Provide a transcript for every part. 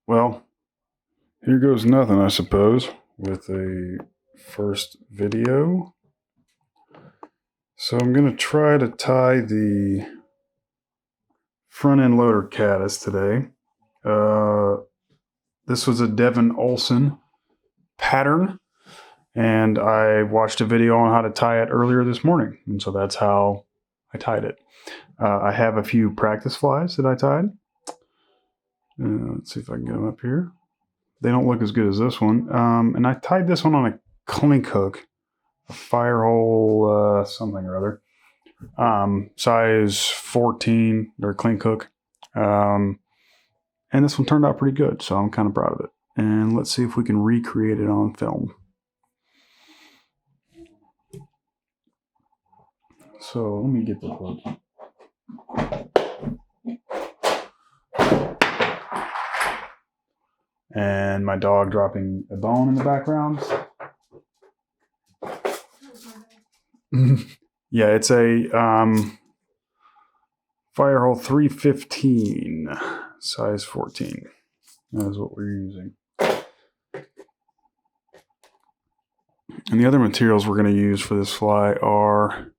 Well, here goes nothing, I suppose, with a first video. So I'm going to try to tie the front end loader Caddis today. This was a Devin Olsen pattern, and I watched a video on how to tie it earlier this morning, and so that's how I tied it. I have a few practice flies that I tied. Let's see if I can get them up here. They don't look as good as this one. And I tied this one on a clink hook, a fire hole something or other. Size 14, or clink hook. And this one turned out pretty good, so I'm kind of proud of it. And let's see if we can recreate it on film. So let me get the hook. And my dog dropping a bone in the background. Yeah, it's a Firehole 315, size 14. That is what we're using. And the other materials we're going to use for this fly are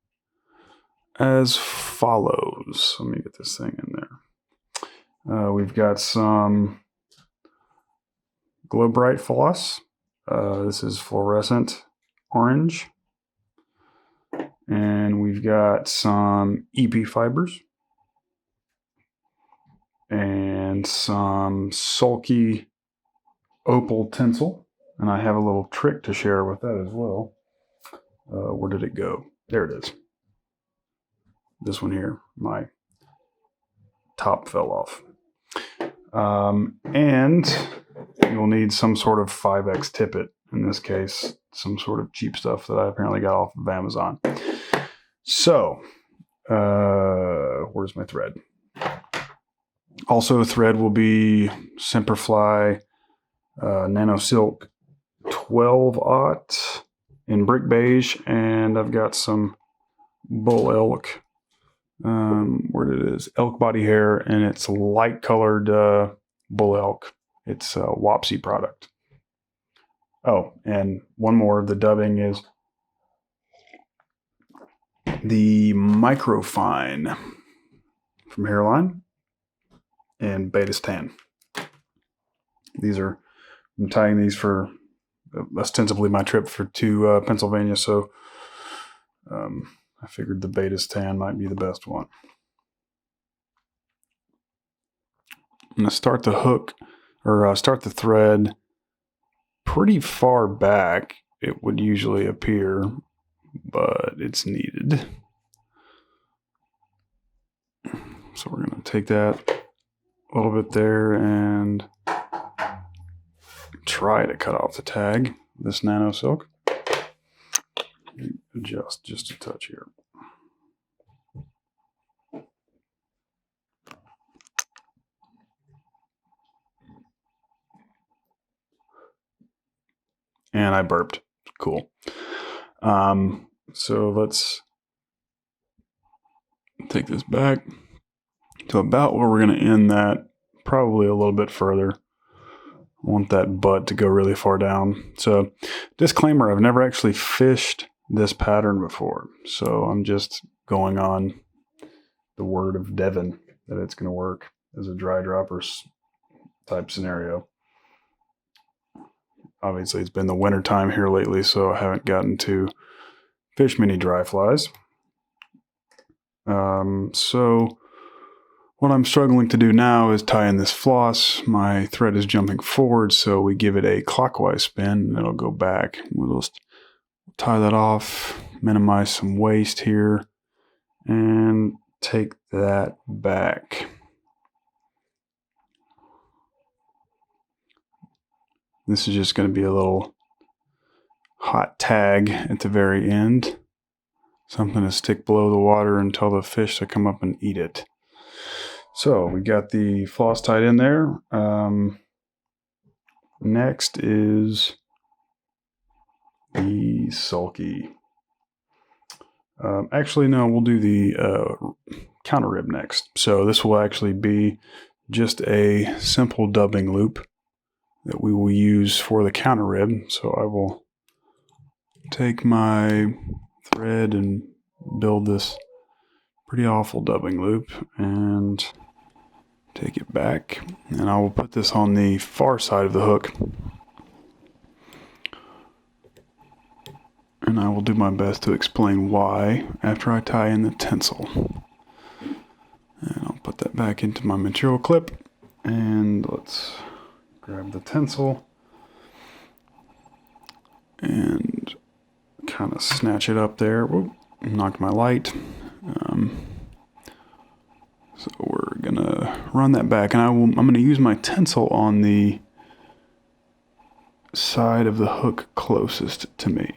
as follows. Let me get this thing in there. We've got some Glow Bright floss. This is fluorescent orange. And we've got some EP fibers. And some sulky opal tinsel. And I have a little trick to share with that as well. Where did it go? There it is. This one here. My top fell off. And you'll need some sort of 5X tippet. In this case, some sort of cheap stuff that I apparently got off of Amazon. So, where's my thread? Also, thread will be Semperfly Nano Silk 12/aught in brick beige, and I've got some bull elk. Where it is, elk body hair, and it's light colored bull elk. It's a Wapsi product. Oh, and one more. The dubbing is the Microfine from Hairline and Beta Tan. I'm tying these for ostensibly my trip to Pennsylvania, so I figured the Beta Tan might be the best one. I'm going to start the hook, or start the thread pretty far back, it would usually appear, but it's needed. So we're going to take that a little bit there and try to cut off the tag, this Nano Silk. Adjust just a touch here. And I burped. Cool. So let's take this back to about where we're going to end that, probably a little bit further. I want that butt to go really far down. So, disclaimer, I've never actually fished this pattern before. So I'm just going on the word of Devin that it's going to work as a dry dropper type scenario. Obviously, it's been the winter time here lately, so I haven't gotten to fish many dry flies. So what I'm struggling to do now is tie in this floss. My thread is jumping forward, so we give it a clockwise spin, and it'll go back. We'll just tie that off, minimize some waste here, and take that back. This is just going to be a little hot tag at the very end. Something to stick below the water and tell the fish to come up and eat it. So we got the floss tied in there. Next is the sulky. Actually, no, we'll do the counter rib next. So this will actually be just a simple dubbing loop. that we will use for the counter rib. So I will take my thread and build this pretty awful dubbing loop and take it back, and I will put this on the far side of the hook, and I will do my best to explain why after I tie in the tinsel. And I'll put that back into my material clip, and let's grab the tinsel and kind of snatch it up there. Whoop, knocked my light. So we're gonna run that back, and I'm gonna use my tinsel on the side of the hook closest to me.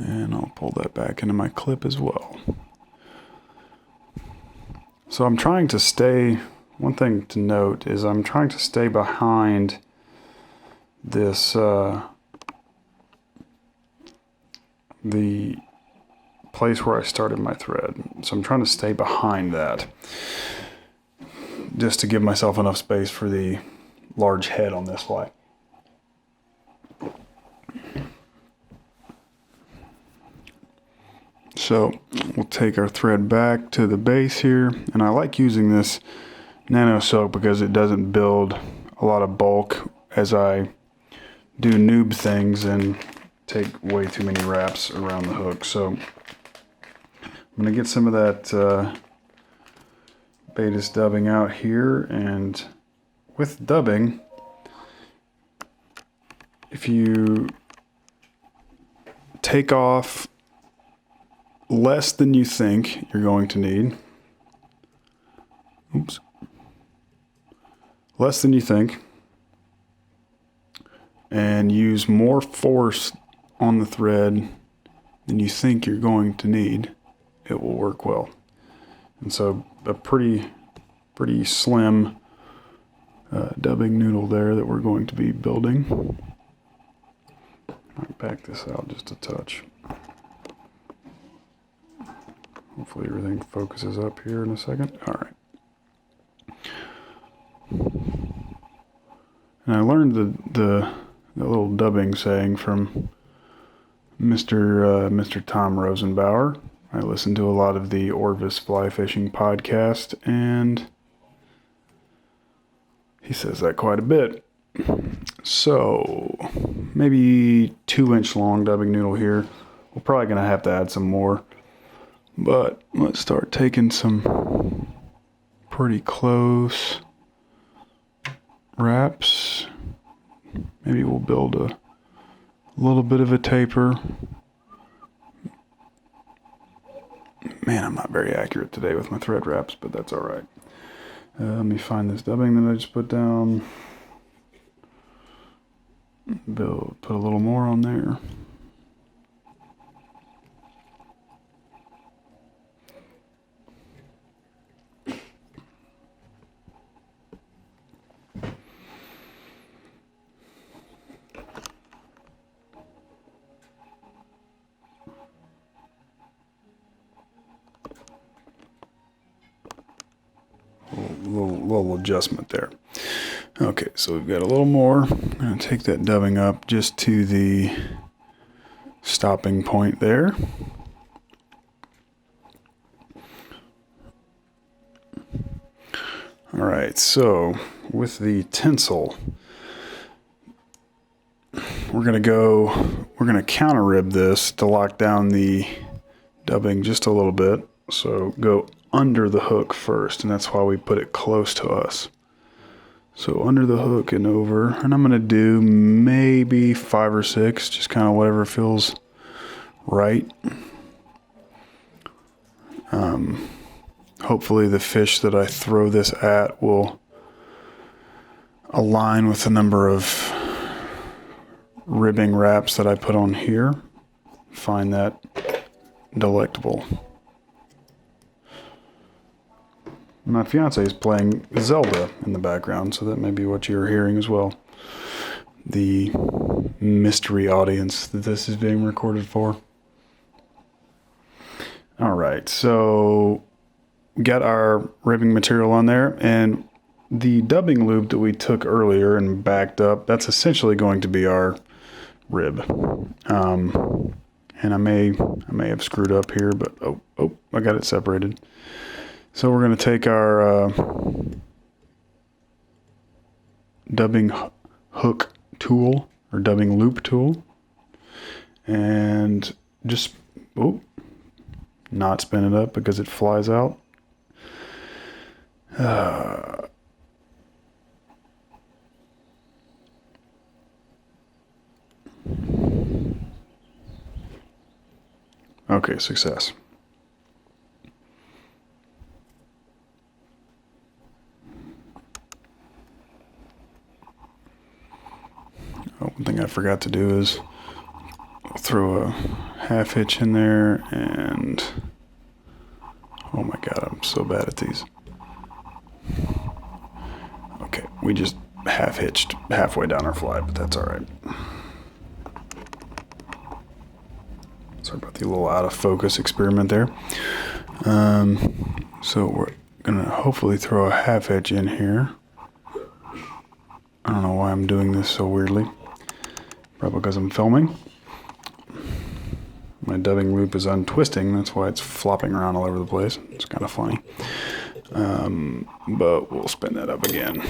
And I'll pull that back into my clip as well. So I'm trying to stay, one thing to note is I'm trying to stay behind this, the place where I started my thread. So I'm trying to stay behind that just to give myself enough space for the large head on this fly. So we'll take our thread back to the base here, and I like using this nano silk because it doesn't build a lot of bulk as I do noob things and take way too many wraps around the hook. So I'm going to get some of that Caddis dubbing out here, and with dubbing, if you take off less than you think you're going to need, less than you think, and use more force on the thread than you think you're going to need, it will work well. And so a pretty slim dubbing noodle there that we're going to be building. I'll back this out just a touch. Hopefully everything focuses up here in a second. All right. And I learned the little dubbing saying from Mr. Tom Rosenbauer. I listened to a lot of the Orvis fly fishing podcast, and he says that quite a bit. So maybe 2-inch long dubbing noodle here. We're probably going to have to add some more, but let's start taking some pretty close wraps. Maybe we'll build a little bit of a taper. Man, I'm not very accurate today with my thread wraps, but that's all right. Let me find this dubbing that I just put down. Put a little more on there. Little adjustment there. Okay, so we've got a little more. I'm going to take that dubbing up just to the stopping point there. All right, so with the tinsel, we're going to counter rib this to lock down the dubbing just a little bit. So go under the hook first, and that's why we put it close to us. So under the hook and over, and I'm going to do maybe 5 or 6, just kind of whatever feels right. Hopefully the fish that I throw this at will align with the number of ribbing wraps that I put on here. Find that delectable. My fiance is playing Zelda in the background, so that may be what you're hearing as well. The mystery audience that this is being recorded for. All right, so we got our ribbing material on there, and the dubbing loop that we took earlier and backed up, that's essentially going to be our rib. And I may have screwed up here, but I got it separated. So we're going to take our dubbing hook tool or dubbing loop tool and just not spin it up because it flies out. Okay, success. One thing I forgot to do is throw a half hitch in there, and oh my god, I'm so bad at these. Okay, we just half hitched halfway down our fly, but that's all right. Sorry about the little out of focus experiment there. So we're gonna hopefully throw a half hitch in here. I don't know why I'm doing this so weirdly. Probably because I'm filming. My dubbing loop is untwisting, that's why it's flopping around all over the place. It's kind of funny. But we'll spin that up again.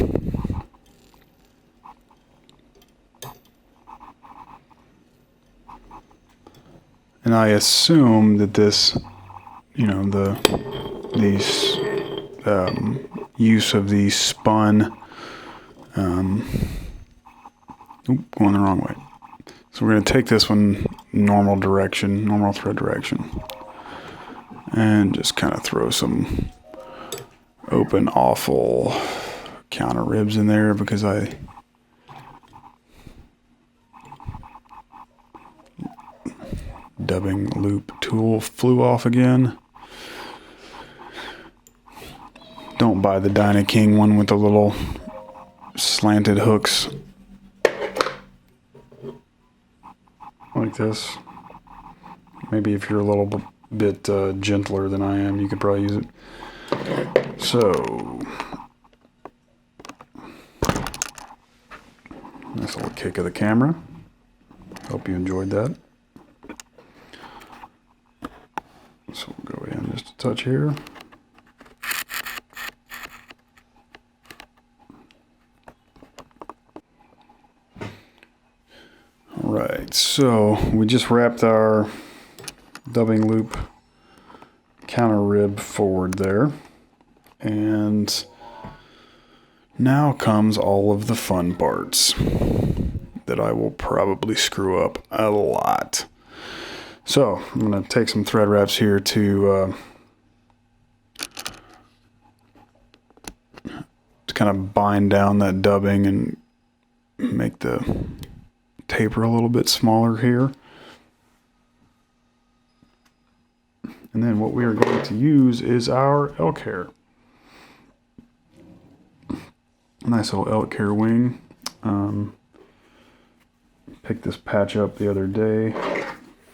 And I assume that this, these use of the spun, going the wrong way. So we're going to take this one normal thread direction, and just kind of throw some open, awful counter ribs in there because dubbing loop tool flew off again. Don't buy the Dyna King one with the little slanted hooks like this. Maybe if you're a little bit gentler than I am, you could probably use it. So, nice little kick of the camera. Hope you enjoyed that. So we'll go in just a touch here. Alright, so we just wrapped our dubbing loop counter rib forward there. And now comes all of the fun parts that I will probably screw up a lot. So I'm going to take some thread wraps here to kind of bind down that dubbing and make the taper a little bit smaller here. And then what we are going to use is our elk hair. Nice little elk hair wing. Picked this patch up the other day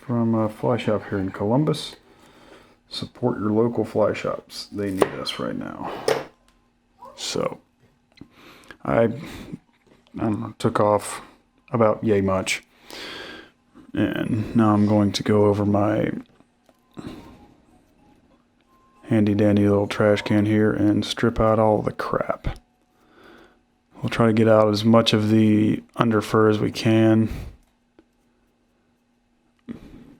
from a fly shop here in Columbus. Support your local fly shops. They need us right now. So I don't know, took off about yay much. And now I'm going to go over my handy dandy little trash can here and strip out all the crap. We'll try to get out as much of the under fur as we can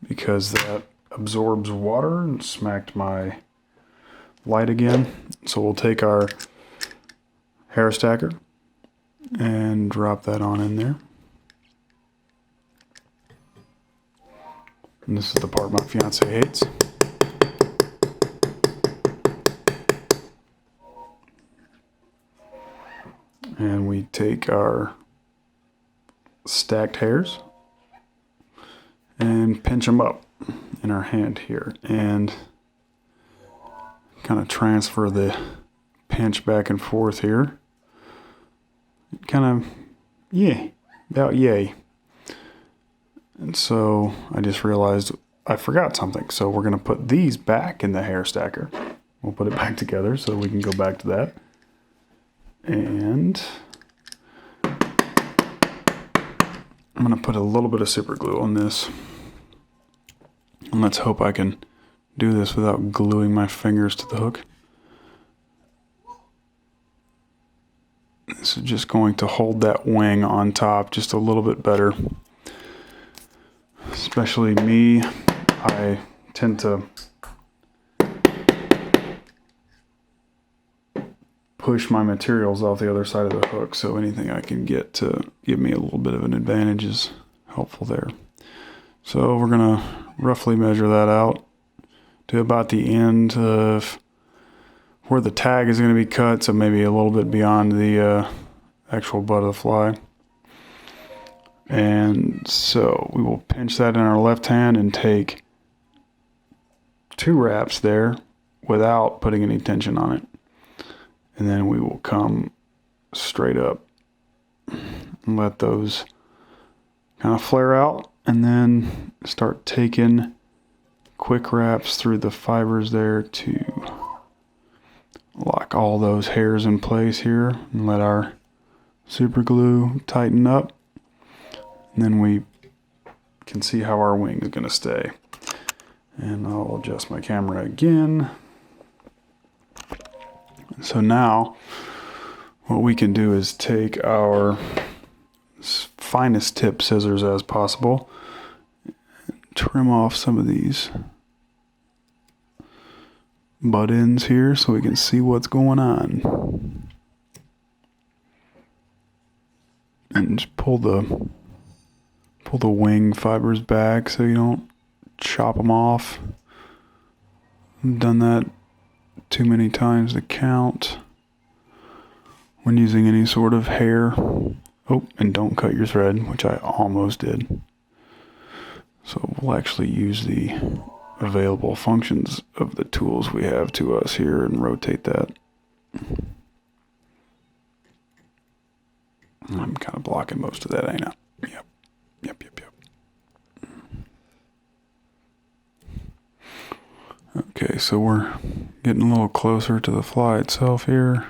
because that absorbs water and smacked my light again. So we'll take our hair stacker and drop that on in there. And this is the part my fiance hates. And we take our stacked hairs and pinch them up in our hand here and kind of transfer the pinch back and forth here. Kind of, about yay. And so I just realized I forgot something. So we're going to put these back in the hair stacker. We'll put it back together so we can go back to that. And I'm going to put a little bit of super glue on this. And let's hope I can do this without gluing my fingers to the hook. This is just going to hold that wing on top just a little bit better. Especially me, I tend to push my materials off the other side of the hook, so anything I can get to give me a little bit of an advantage is helpful there. So we're going to roughly measure that out to about the end of where the tag is going to be cut, so maybe a little bit beyond the actual butt of the fly. And so we will pinch that in our left hand and take 2 wraps there without putting any tension on it. And then we will come straight up and let those kind of flare out, and then start taking quick wraps through the fibers there to lock all those hairs in place here and let our super glue tighten up. And then we can see how our wing is going to stay. And I'll adjust my camera again. So now what we can do is take our finest tip scissors as possible, trim off some of these butt ends here so we can see what's going on, and just pull the wing fibers back so you don't chop them off. I've done that too many times to count when using any sort of hair. Oh, and don't cut your thread, which I almost did. So we'll actually use the available functions of the tools we have to us here and rotate that. I'm kind of blocking most of that, ain't I? Yep. Okay, so we're getting a little closer to the fly itself here.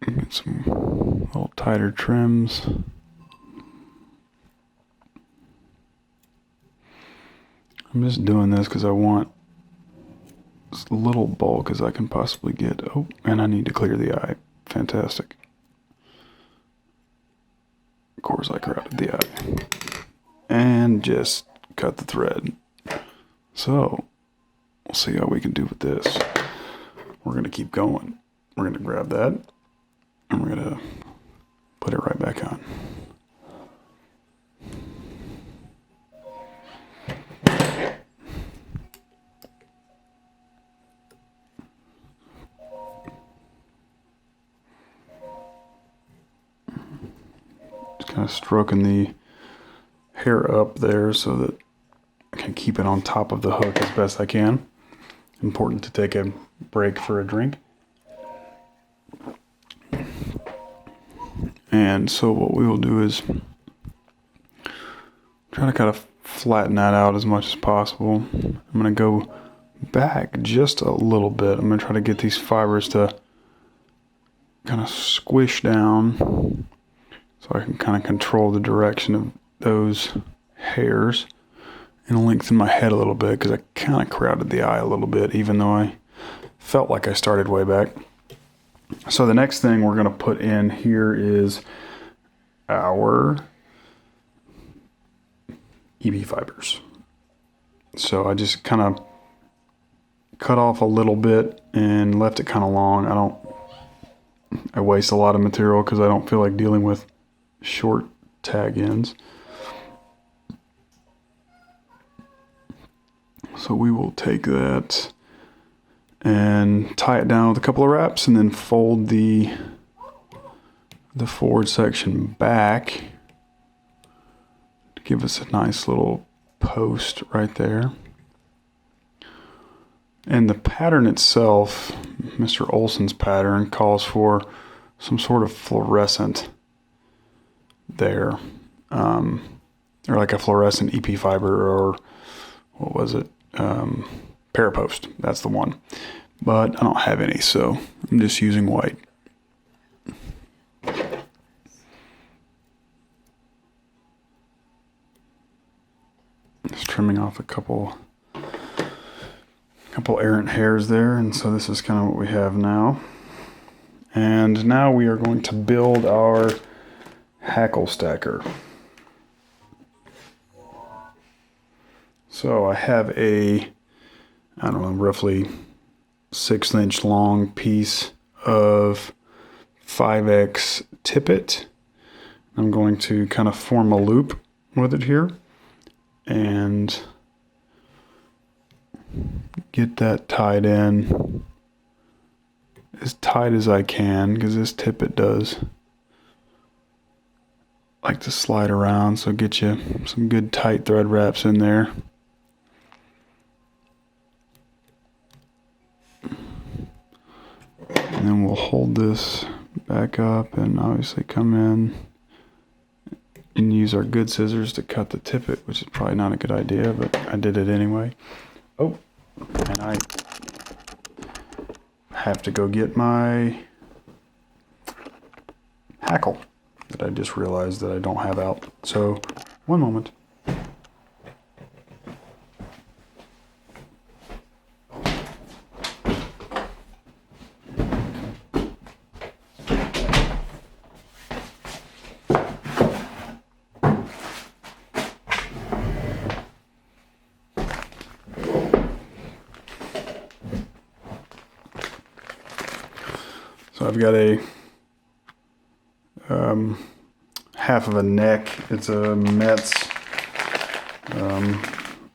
Get some little tighter trims. I'm just doing this because I want as little bulk as I can possibly get. Oh, and I need to clear the eye. Fantastic. Of course I crowded the eye. And just cut the thread. So, we'll see how we can do with this. We're going to keep going. We're going to grab that, and we're going to put it right back on. Just kind of stroking the hair up there so that I can keep it on top of the hook as best I can. Important to take a break for a drink. And so what we will do is try to kind of flatten that out as much as possible. I'm going to go back just a little bit. I'm going to try to get these fibers to kind of squish down so I can kind of control the direction of those hairs, and lengthen my head a little bit because I kind of crowded the eye a little bit, even though I felt like I started way back. So the next thing we're going to put in here is our EB fibers. So I just kind of cut off a little bit and left it kind of long. I waste a lot of material because I don't feel like dealing with short tag ends. So we will take that and tie it down with a couple of wraps, and then fold the forward section back to give us a nice little post right there. And the pattern itself, Mr. Olsen's pattern, calls for some sort of fluorescent there, or like a fluorescent EP fiber, or what was it? Parapost. That's the one. But I don't have any, so I'm just using white. Just trimming off a couple errant hairs there, and so this is kind of what we have now. And now we are going to build our hackle stacker. So I have a, I don't know, roughly 6-inch long piece of 5X tippet. I'm going to kind of form a loop with it here and get that tied in as tight as I can, because this tippet does like to slide around, so get you some good tight thread wraps in there. And then we'll hold this back up and obviously come in and use our good scissors to cut the tippet, which is probably not a good idea, but I did it anyway. Oh, and I have to go get my hackle that I just realized that I don't have out. So, one moment. So I've got a half of a neck. It's a Metz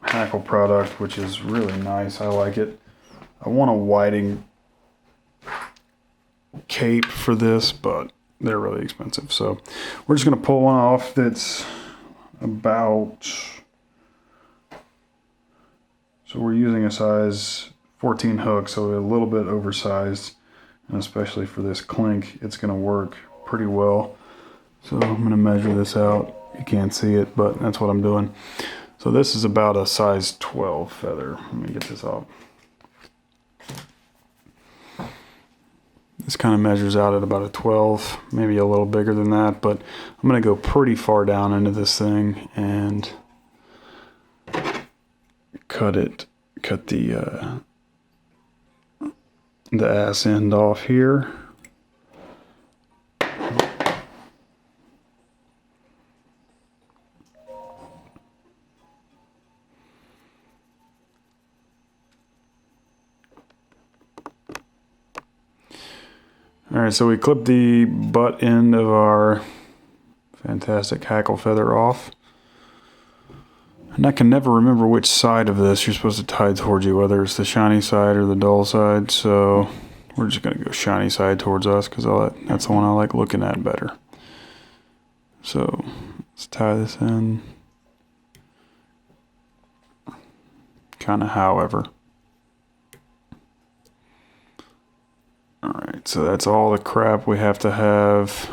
hackle product, which is really nice. I like it. I want a whiting cape for this, but they're really expensive. So we're just going to pull one off that's about, so we're using a size 14 hook, so a little bit oversized. And especially for this clink, it's going to work pretty well. So I'm going to measure this out. You can't see it, but that's what I'm doing. So this is about a size 12 feather. Let me get this off. This kind of measures out at about a 12, maybe a little bigger than that, but I'm going to go pretty far down into this thing and cut the ass end off here. Alright, so we clipped the butt end of our fantastic hackle feather off. And I can never remember which side of this you're supposed to tie towards you, whether it's the shiny side or the dull side. So we're just going to go shiny side towards us because that's the one I like looking at better. So let's tie this in. Kind of however. Alright, so that's all the crap we have to have.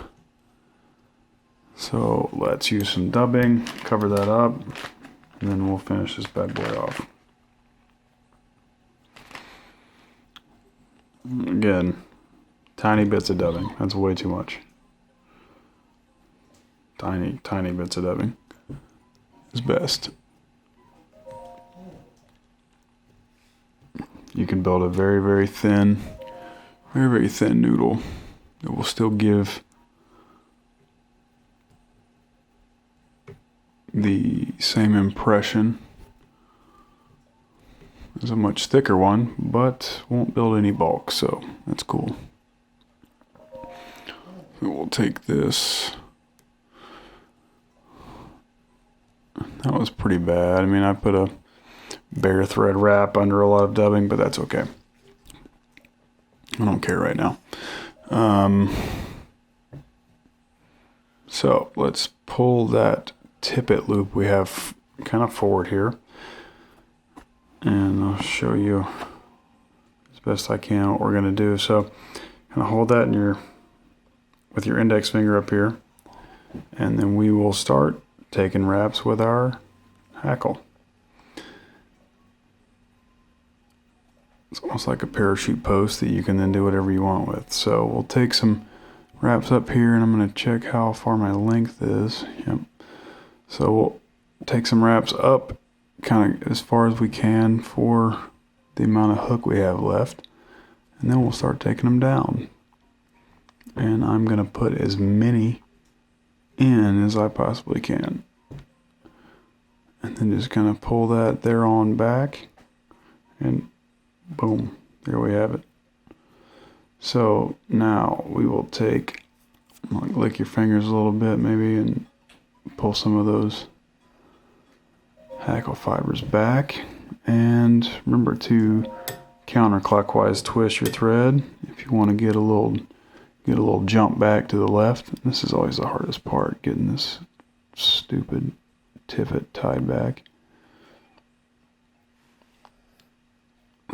So let's use some dubbing, cover that up, and then we'll finish this bad boy off. Again, tiny bits of dubbing. That's way too much. Tiny, tiny bits of dubbing is best. You can build a very, very thin noodle that will still give the same impression as a much thicker one, but won't build any bulk, so that's cool. So we'll take this. That was pretty bad. I mean, I put a bare thread wrap under a lot of dubbing, but that's okay. I don't care right now. So let's pull that tippet loop we have kind of forward here, and I'll show you as best I can what we're going to do. So kind of hold that in with your index finger up here, and then we will start taking wraps with our hackle. It's almost like a parachute post that you can then do whatever you want with. So we'll take some wraps up here, and I'm going to check how far my length is. Yep. So we'll take some wraps up kind of as far as we can for the amount of hook we have left, and then we'll start taking them down. And I'm going to put as many in as I possibly can. And then just kind of pull that there on back, and boom, there we have it. So now we will take, lick your fingers a little bit maybe, and pull some of those hackle fibers back. And remember to counterclockwise twist your thread if you want to get a little jump back to the left. This is always the hardest part, getting this stupid tippet tied back.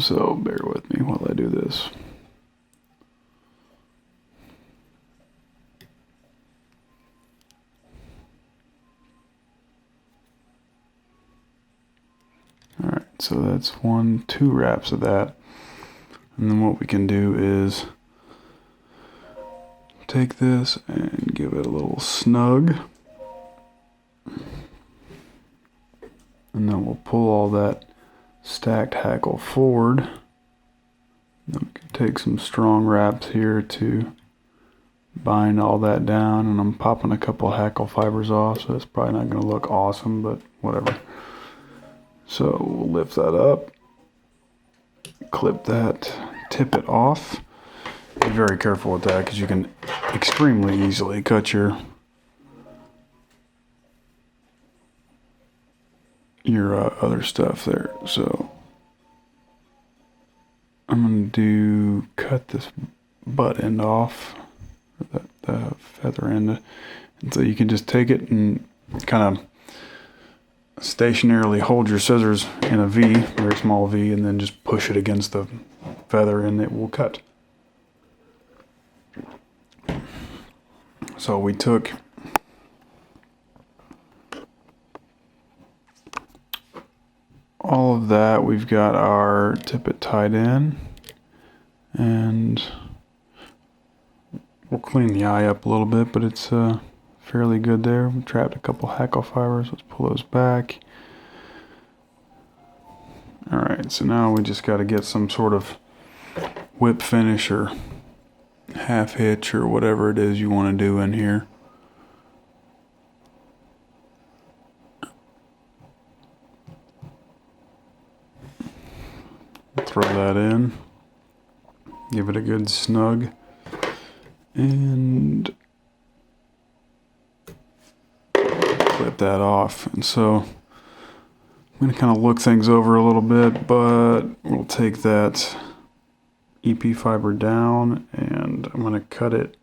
So bear with me while I do this. Alright, so that's 2 wraps of that. And then what we can do is take this and give it a little snug. And then we'll pull all that stacked hackle forward. Then we can take some strong wraps here to bind all that down. And I'm popping a couple hackle fibers off, so it's probably not going to look awesome, but whatever. So we'll lift that up, clip that, tip it off. Be very careful with that because you can extremely easily cut your other stuff there. So I'm going to cut this butt end off, or the feather end, and so you can just take it and kind of stationarily hold your scissors in a V, very small V, and then just push it against the feather and it will cut. So we took all of that. We've got our tippet tied in, and we'll clean the eye up a little bit, but it's fairly good there. We trapped a couple hackle fibers. Let's pull those back. Alright, so now we just got to get some sort of whip finish or half hitch or whatever it is you want to do in here. Throw that in, give it a good snug, and clip that off. And so I'm going to kind of look things over a little bit, but we'll take that EP fiber down and I'm going to cut it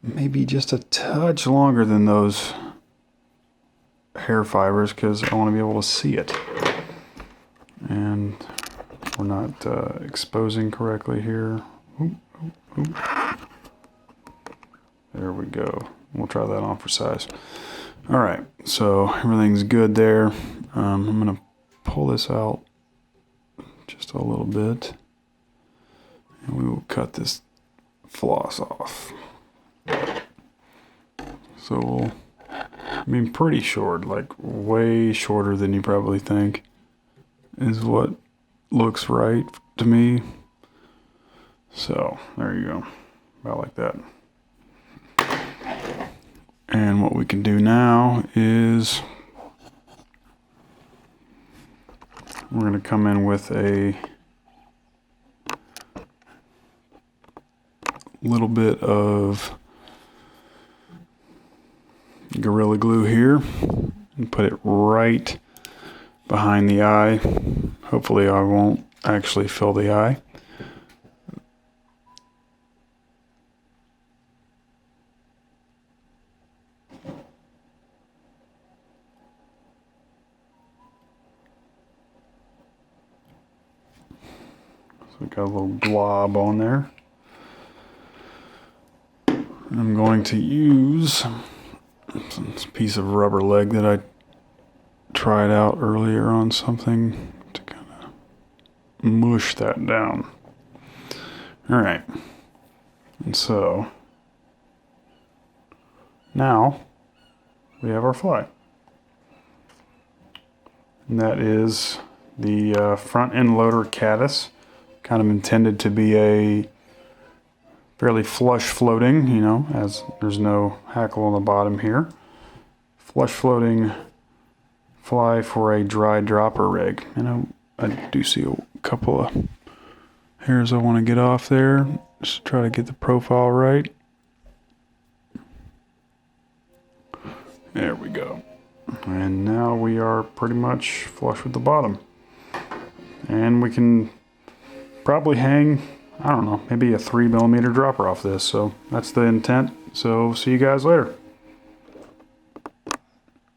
maybe just a touch longer than those hair fibers because I want to be able to see it. And we're not exposing correctly here. Oop, oop, oop. There we go. We'll try that on for size. All right, so everything's good there. I'm going to pull this out just a little bit, and we will cut this floss off. So pretty short, like way shorter than you probably think, is what looks right to me. So there you go, about like that. And what we can do now is we're going to come in with a little bit of Gorilla Glue here and put it right behind the eye. Hopefully I won't actually fill the eye. So we got a little glob on there. I'm going to use this piece of rubber leg that I tried out earlier on something to kind of mush that down. All right. And so now we have our fly. And that is the front end loader Caddis, kind of intended to be a fairly flush floating, you know, as there's no hackle on the bottom here. Flush floating fly for a dry dropper rig. And I do see a couple of hairs I want to get off there. Just try to get the profile right. There we go. And now we are pretty much flush with the bottom. And we can probably hang, I don't know, maybe a 3mm dropper off this. So that's the intent. So see you guys later.